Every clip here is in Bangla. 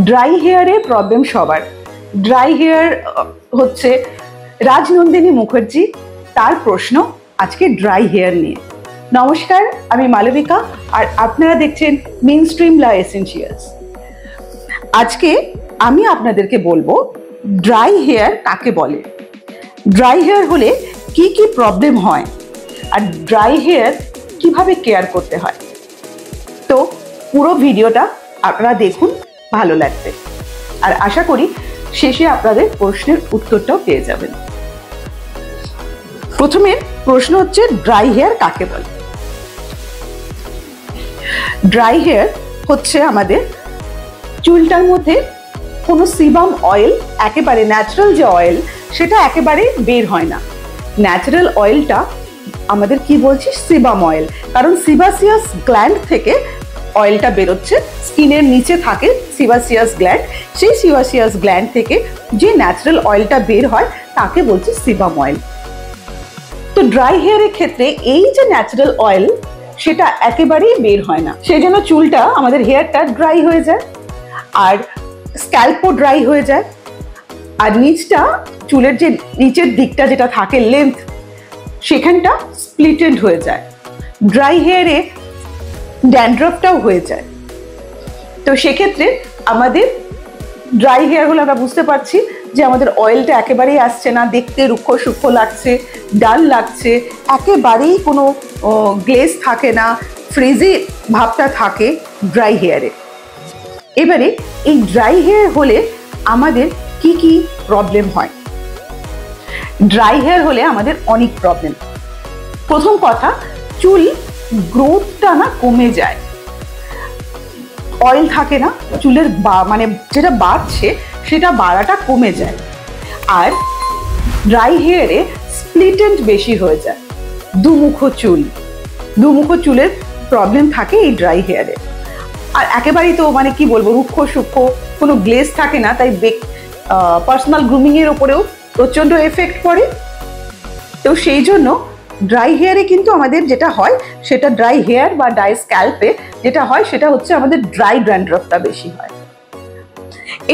ড্রাই হেয়ারে প্রবলেম সবার। ড্রাই হেয়ার হচ্ছে রাজনন্দিনী মুখার্জি, তার প্রশ্ন আজকে ড্রাই হেয়ার নিয়ে। নমস্কার, আমি মালবিকা আর আপনারা দেখছেন মেইনস্ট্রিম ল এসেনশিয়ালস। আজকে আমি আপনাদেরকে বলবো ড্রাই হেয়ার কাকে বলে, ড্রাই হেয়ার হলে কি কি প্রবলেম হয় আর ড্রাই হেয়ার কিভাবে কেয়ার করতে হয়। তো পুরো ভিডিওটা আপনারা দেখুন, ভালো লাগবে আর আশা করি শেষে আপনাদের প্রশ্নের উত্তরটাও পেয়ে যাবেন। প্রথমে প্রশ্ন হচ্ছে ড্রাই হেয়ার কাকে বলে। ড্রাই হেয়ার হচ্ছে আমাদের চুলটার মধ্যে কোনো সিবাম অয়েল, একেবারে ন্যাচারাল যে অয়েল সেটা একেবারে বের হয় না। ন্যাচারাল অয়েলটা আমাদের কি বলছি, সিবাম অয়েল, কারণ সিবাসিয়াস গ্ল্যান্ড থেকে অয়েলটা বেরোচ্ছে। স্কিনের নিচে থাকে সিবাসিয়াস গ্ল্যান্ড, সেই সিবাসিয়াস গ্ল্যান্ড থেকে যে ন্যাচারাল অয়েলটা বের হয় তাকে বলছি সিবাম অয়েল। তো ড্রাই হেয়ারের ক্ষেত্রে এই যে ন্যাচারাল অয়েল সেটা একেবারেই বের হয় না, সেই জন্য চুলটা আমাদের হেয়ারটা ড্রাই হয়ে যায় আর স্ক্যাল্পও ড্রাই হয়ে যায়। আর নিচটা, চুলের যে নিচের দিকটা যেটা থাকে লেন্থ, সেখানটা স্প্লিটেন্ড হয়ে যায়। ড্রাই হেয়ারে ড্যান্ড্রফটাও হয়ে যায়। তো সেক্ষেত্রে আমাদের ড্রাই হেয়ার হলে আমরা বুঝতে পারছি যে আমাদের অয়েলটা একেবারেই আসছে না, দেখতে রুক্ষ সূক্ষ্ম লাগছে, ডাল লাগছে, একেবারেই কোনো গ্লেজ থাকে না, ফ্রিজি ভাবটা থাকে ড্রাই হেয়ারে। এবারে এই ড্রাই হেয়ার হলে আমাদের কি কি প্রবলেম হয়। ড্রাই হেয়ার হলে আমাদের অনেক প্রবলেম। প্রথম কথা, চুল গ্রোথটা না কমে যায়, অয়েল থাকে না চুলের, মানে যেটা বাড়ছে সেটা বাড়াটা কমে যায়। আর ড্রাই হেয়ারে স্প্লিটেন্ট বেশি হয়ে যায়, দুমুখো চুলের প্রবলেম থাকে এই ড্রাই হেয়ারে। আর একেবারেই তো মানে কি বলবো, রুক্ষ সূক্ষ্ম, কোনো গ্লেজ থাকে না, তাই পার্সোনাল গ্রুমিং এর ওপরেও প্রচন্ড এফেক্ট পড়ে। তো সেই জন্য ড্রাই হেয়ারে কিন্তু আমাদের যেটা হয় সেটা, ড্রাই হেয়ার বা ড্রাই স্ক্যাল্পে যেটা হয় সেটা হচ্ছে আমাদের ড্রাই ড্যান্ড্রফটা বেশি হয়।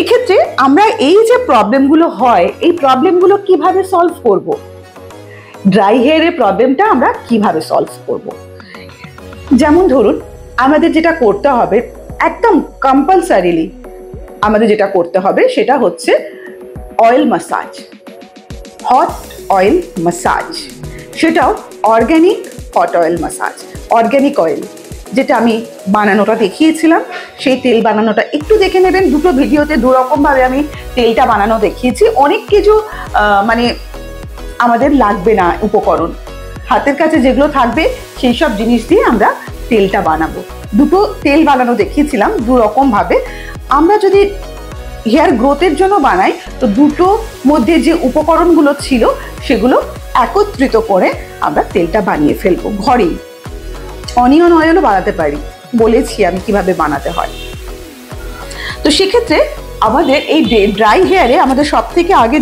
এক্ষেত্রে আমরা এই যে প্রবলেমগুলো হয়, এই প্রবলেমগুলো কিভাবে সলভ করব, ড্রাই হেয়ারের প্রবলেমটা আমরা কিভাবে সলভ করব। যেমন ধরুন, আমাদের যেটা করতে হবে একদম কম্পালসারিলি, আমাদের যেটা করতে হবে সেটা হচ্ছে oil massage, hot oil massage, সেটাও organic hot oil massage. Organic oil যেটা আমি বানানোটা দেখিয়েছিলাম, সেই তেল বানানোটা একটু দেখে নেবেন। দুটো ভিডিওতে দুরকমভাবে আমি তেলটা বানানো দেখিয়েছি। অনেক কিছু মানে আমাদের লাগবে না উপকরণ, হাতের কাছে যেগুলো থাকবে সেই সব জিনিস দিয়ে আমরা তেলটা বানাবো। দুটো তেল বানানো দেখিয়েছিলাম দুরকমভাবে। আমরা যদি হেয়ার গ্রোথের জন্য বানাই তো দুটো মধ্যে যে উপকরণগুলো ছিল সেগুলো একত্রিত করে আমরা তেলটা বানিয়ে ফেলবো ঘরেই। অনিয়ন অয়েলও বানাতে পারি, বলেছি আমি কিভাবে বানাতে হয়। তো সেক্ষেত্রে আমাদের এই ড্রাই হেয়ারে আমাদের সব থেকে আগে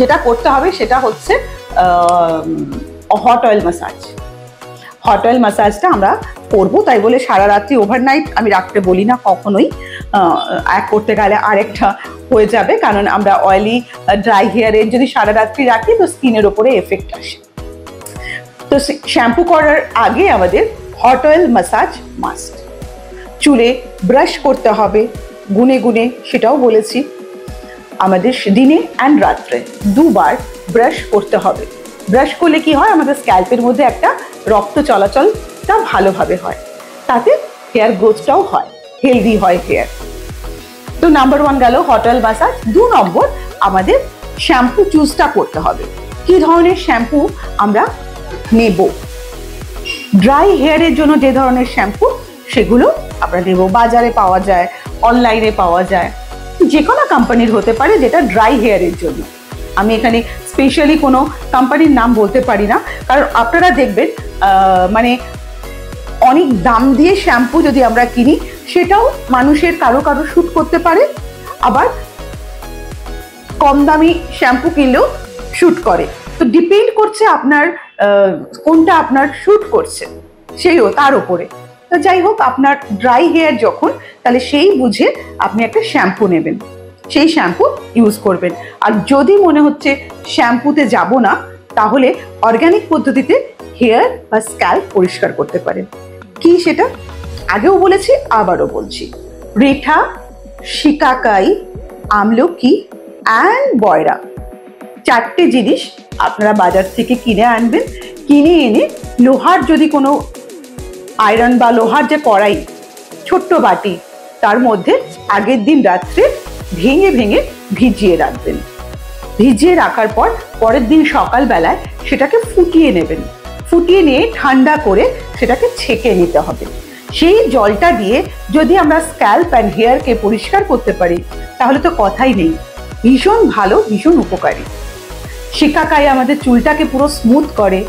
যেটা করতে হবে সেটা হচ্ছে hot oil massage. Hot oil মাসাজটা আমরা করবো, তাই বলে সারা রাত্রি ওভারনাইট আমি রাখতে বলি না কখনোই। এক করতে গেলে আরেকটা হয়ে যাবে, কারণ আমরা অয়েলি ড্রাই হেয়ারে যদি সারা রাত্রি রাখি তো স্কিনের ওপরে এফেক্ট আসে। তো শ্যাম্পু করার আগে আমাদের হট অয়েল মাসাজ মাস্ট। চুলে ব্রাশ করতে হবে গুনে গুনে, সেটাও বলেছি। আমাদের দিনে অ্যান্ড রাত্রে দুবার ব্রাশ করতে হবে। ব্রাশ করলে কি হয়, আমাদের স্ক্যাল্পের মধ্যে একটা রক্ত চলাচলটা ভালোভাবে হয়, তাতে হেয়ার গ্রোথটাও হয়, হেলদি হয় হেয়ার। তো নাম্বার 1 গেল হট অয়েল মাসাজ। 2 নম্বর, আমাদের শ্যাম্পু চুজটা করতে হবে। কি ধরনের শ্যাম্পু আমরা নেব, ড্রাই হেয়ারের জন্য যে ধরনের শ্যাম্পু সেগুলো আমরা নেব। বাজারে পাওয়া যায়, অনলাইনে পাওয়া যায়, যে কোনো কোম্পানির হতে পারে যেটা ড্রাই হেয়ারের জন্য। আমি এখানে স্পেশালি কোনো কোম্পানির নাম বলতে পারি না, কারণ আপনারা দেখবেন মানে অনেক দাম দিয়ে শ্যাম্পু যদি আমরা কিনি সেটাও মানুষের কারো শ্যুট করতে পারে, আবার কম দামি শ্যাম্পু কিনলেও শ্যুট করে। তো ডিপেন্ড করছে আপনার কোনটা আপনার শ্যুট করছে তার উপরে। তো যাই হোক, আপনার ড্রাই হেয়ার যখন, তাহলে সেই বুঝে আপনি একটা শ্যাম্পু নেবেন, সেই শ্যাম্পু ইউজ করবেন। আর যদি মনে হচ্ছে শ্যাম্পুতে যাব না, তাহলে অর্গানিক পদ্ধতিতে হেয়ার বা স্ক্যাল্প পরিষ্কার করতে পারেন। কি সেটা আগেও বলেছি, আবারও বলছি, রিঠা, শিকাকাই, আমলকি অ্যান্ড বয়রা, 4টে জিনিস আপনারা বাজার থেকে কিনে আনবেন। কিনে এনে লোহার যদি কোনো আয়রন বা লোহার যে কড়াই, ছোট্ট বাটি, তার মধ্যে আগের দিন রাত্রে ভেঙে ভেঙে ভিজিয়ে রাখবেন। ভিজিয়ে রাখার পর পরের দিন সকালবেলায় সেটাকে ফুটিয়ে নেবেন। ফুটিয়ে নিয়ে ঠান্ডা করে সেটাকে ছেঁকে নিতে হবে। সেই জলটা দিয়ে যদি আমরা স্ক্যাল্প অ্যান্ড হেয়ারকে পরিষ্কার করতে পারি, তাহলে তো কথাই নেই, ভীষণ ভালো, ভীষণ উপকারী। শিকাকাই আমাদের চুলটাকে পুরো স্মুথ করে,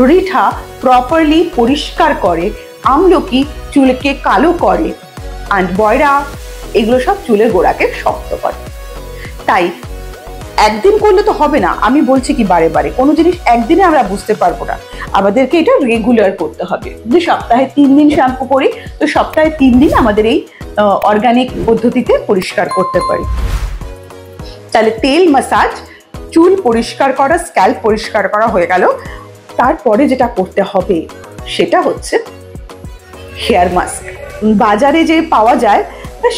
রিঠা প্রপারলি পরিষ্কার করে, আমলকি চুলকে কালো করে, অ্যান্ড বয়রা এগুলো সব চুলের গোড়াকে শক্ত করে। তাই একদিন করলে তো হবে না, আমি বলছি কি বারে বারে, কোনো জিনিস একদিনে আমরা বুঝতে পারবো না, আমাদেরকে এটা রেগুলার করতে হবে। যদি সপ্তাহে 3 দিন শ্যাম্পু করি, তো সপ্তাহে 3 দিন আমাদের এই অর্গানিক পদ্ধতিতে পরিষ্কার করতে পারি। তাহলে তেল মাসাজ, চুল পরিষ্কার করা, স্ক্যাল্প পরিষ্কার করা হয়ে গেল। তারপরে যেটা করতে হবে সেটা হচ্ছে হেয়ার মাস্ক। বাজারে যে পাওয়া যায়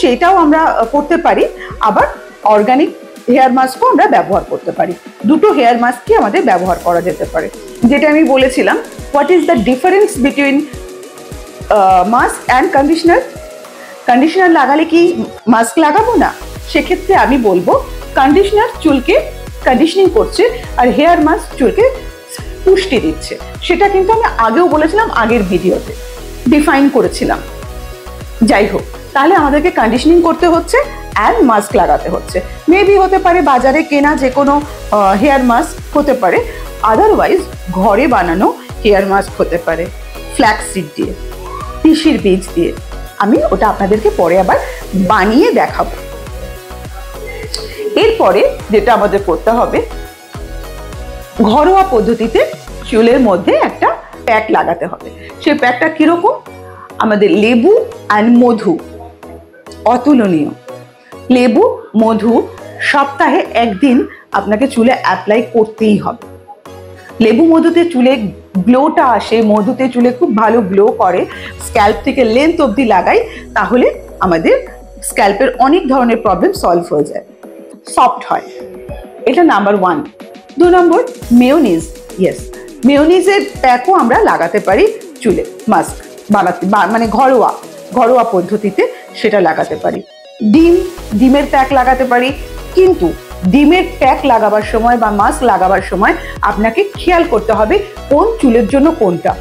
সেটাও আমরা করতে পারি, আবার অর্গানিক হেয়ার মাস্কও আমরা ব্যবহার করতে পারি। দুটো হেয়ার মাস্কই আমাদের ব্যবহার করা যেতে পারে। যেটা আমি বলেছিলাম, what is the difference between mask and conditioner? Conditioner লাগালে কি মাস্ক লাগাবো না? সেক্ষেত্রে আমি বলবো কন্ডিশনার চুলকে কন্ডিশনিং করছে, আর হেয়ার মাস্ক চুলকে পুষ্টি দিচ্ছে। সেটা কিন্তু আমি আগেও বলেছিলাম, আগের ভিডিওতে ডিফাইন করেছিলাম। যাই হোক, তাহলে আমাদেরকে কন্ডিশনিং করতে হচ্ছে অ্যান্ড মাস্ক লাগাতে হচ্ছে। মেবি হতে পারে বাজারে কেনা যে কোনো হেয়ার মাস্ক হতে পারে, আদারওয়াইজ ঘরে বানানো হেয়ার মাস্ক হতে পারে ফ্ল্যাক্স সিড দিয়ে, তিসির বীজ দিয়ে। আমি ওটা আপনাদেরকে পরে আবার বানিয়ে দেখাবো। এরপরে যেটা আমাদের করতে হবে, ঘরোয়া পদ্ধতিতে চুলের মধ্যে একটা প্যাক লাগাতে হবে। সেই প্যাকটা কিরকম? আমাদের লেবু অ্যান্ড মধু, অতুলনীয়। লেবু, মধু সপ্তাহে 1 দিন আপনাকে চুলে অ্যাপ্লাই করতেই হবে। লেবু মধুতে চুলে গ্লোটা আসে, মধুতে চুলে খুব ভালো গ্লো করে। স্ক্যাল্প থেকে লেন্থ অবধি লাগাই, তাহলে আমাদের স্ক্যাল্পের অনেক ধরনের প্রবলেম সলভ হয়ে যায়, সফট হয়। এটা নাম্বার 1। 2 নম্বর, মেয়োনিজ। ইয়েস, মেয়োনিজের প্যাকও আমরা লাগাতে পারি চুলে, মাস্ক বানাতে, মানে ঘরোয়া পদ্ধতিতে সেটা লাগাতে পারি। ডিমের প্যাক লাগাতে পারি, কিন্তু ডিমের প্যাক লাগাবার সময় বা মাস্ক লাগাবার সময় আপনাকে খেয়াল করতে হবে কোন চুলের জন্য কোনটা।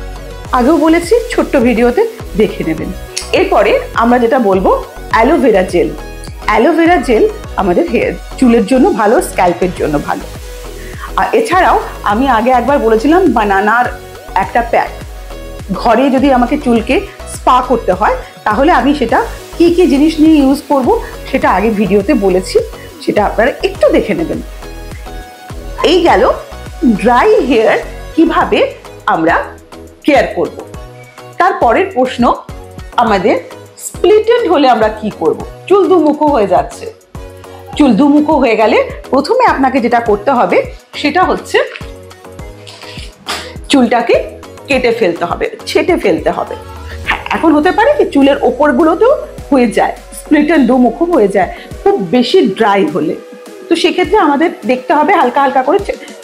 আগেও বলেছি, ছোট্ট ভিডিওতে দেখে নেবেন। এরপরে আমরা যেটা বলবো, অ্যালোভেরা জেল। অ্যালোভেরা জেল আমাদের চুলের জন্য ভালো, স্ক্যাল্পের জন্য ভালো। আর এছাড়াও আমি আগে একবার বলেছিলাম বানানার একটা প্যাক। ঘরে যদি আমাকে চুলকে স্পা করতে হয়, তাহলে আমি সেটা কি কি জিনিস নিয়ে ইউজ করব সেটা আগে ভিডিওতে বলেছি, সেটা আপনারা একটু দেখে নেবেন। এই গেল ড্রাই হেয়ার কিভাবে আমরা কেয়ার করব। তারপরের প্রশ্ন আমাদের, স্প্লিট এন্ড হলে আমরা কি করব? চুল দুমুখো হয়ে যাচ্ছে। চুল দুমুখো হয়ে গেলে প্রথমে আপনাকে যেটা করতে হবে সেটা হচ্ছে চুলটাকে কেটে ফেলতে হবে, ছেটে ফেলতে হবে। হ্যাঁ, এখন হতে পারে কি চুলের ওপরগুলোতেও হয়ে যায়, স্প্লিট এন্ড দুমুখো হয়ে যায় খুব বেশি ড্রাই হলে। তো সেক্ষেত্রে আমাদের দেখতে হবে, হালকা হালকা করে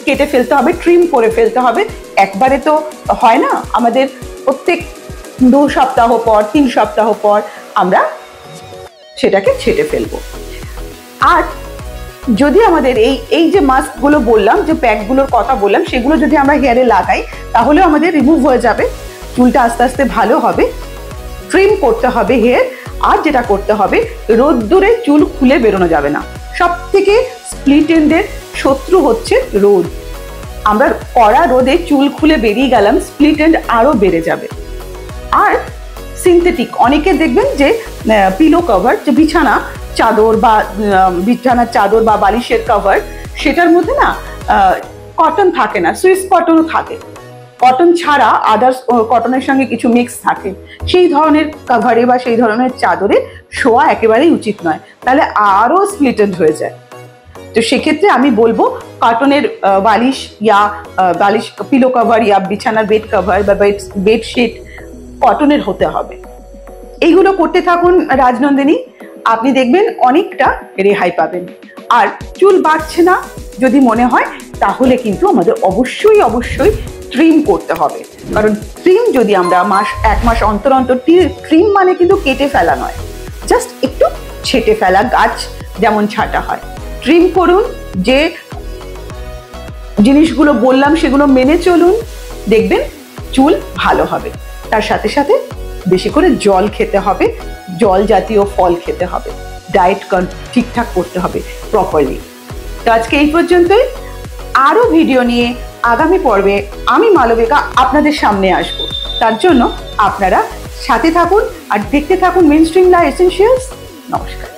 কেটে ফেলতে হবে, ট্রিম করে ফেলতে হবে। একবারে তো হয় না, আমাদের প্রত্যেক 2 সপ্তাহ পর, 3 সপ্তাহ পর আমরা সেটাকে ছেটে ফেলবো। আর যদি আমাদের এই যে মাস্কগুলো বললাম, যে প্যাকগুলোর কথা বললাম, সেগুলো যদি আমরা হেয়ারে লাগাই, তাহলে আমাদের রিমুভ হয়ে যাবে, চুলটা আস্তে আস্তে ভালো হবে। ট্রিম করতে হবে হেয়ার। আর যেটা করতে হবে, রোদ্দুরে চুল খুলে বেরোনো যাবে না। সব থেকে স্প্লিট এন্ডের শত্রু হচ্ছে রোদ। আমরা কড়া রোদে চুল খুলে বেরিয়ে গেলাম, স্প্লিট এন্ড আরো বেড়ে যাবে। আর সিনথেটিক, অনেকে দেখবেন যে পিলো কভার, যে বিছানার চাদর বা বালিশের কভার, সেটার মধ্যে না কটন থাকে না, সুইস কটনও থাকে। কটন ছাড়া আদার্স কটনের সঙ্গে কিছু মিক্স থাকে, সেই ধরনের কাভারে বা সেই ধরনের চাদরে শোয়া একেবারেই উচিত নয়, তাহলে আরো স্প্লিটেড হয়ে যায়। তো সেক্ষেত্রে আমি বলবো কটনের বালিশ ইয়া বালিশ পিলো কভার ইয়া বিছানার বেড কভার বা বেডশিট কটনের হতে হবে। এইগুলো করতে থাকুন রাজনন্দিনী, আপনি দেখবেন অনেকটা রেহাই পাবেন। আর চুল বাড়ছে না যদি মনে হয়, তাহলে কিন্তু আমাদের অবশ্যই অবশ্যই ট্রিম করতে হবে। কারণ ট্রিম যদি আমরা এক মাস অন্তর অন্তর, ট্রিম মানে কিন্তু কেটে ফেলা নয়, জাস্ট একটু ছেটে ফেলা, গাছ যেমন ছাঁটা হয়। ট্রিম করুন, যে জিনিসগুলো বললাম সেগুলো মেনে চলুন, দেখবেন চুল ভালো হবে। তার সাথে সাথে বেশি করে জল খেতে হবে, জল জাতীয় ফল খেতে হবে, ডায়েট ঠিকঠাক করতে হবে প্রপারলি। তো আজকে এই পর্যন্তই। আরো ভিডিও নিয়ে আগামী পর্বে আমি মালবিকা আপনাদের সামনে আসব। তার জন্য আপনারা সাথে থাকুন আর দেখতে থাকুন মেইনস্ট্রিম লাইফ এসেনশিয়ালস। নমস্কার।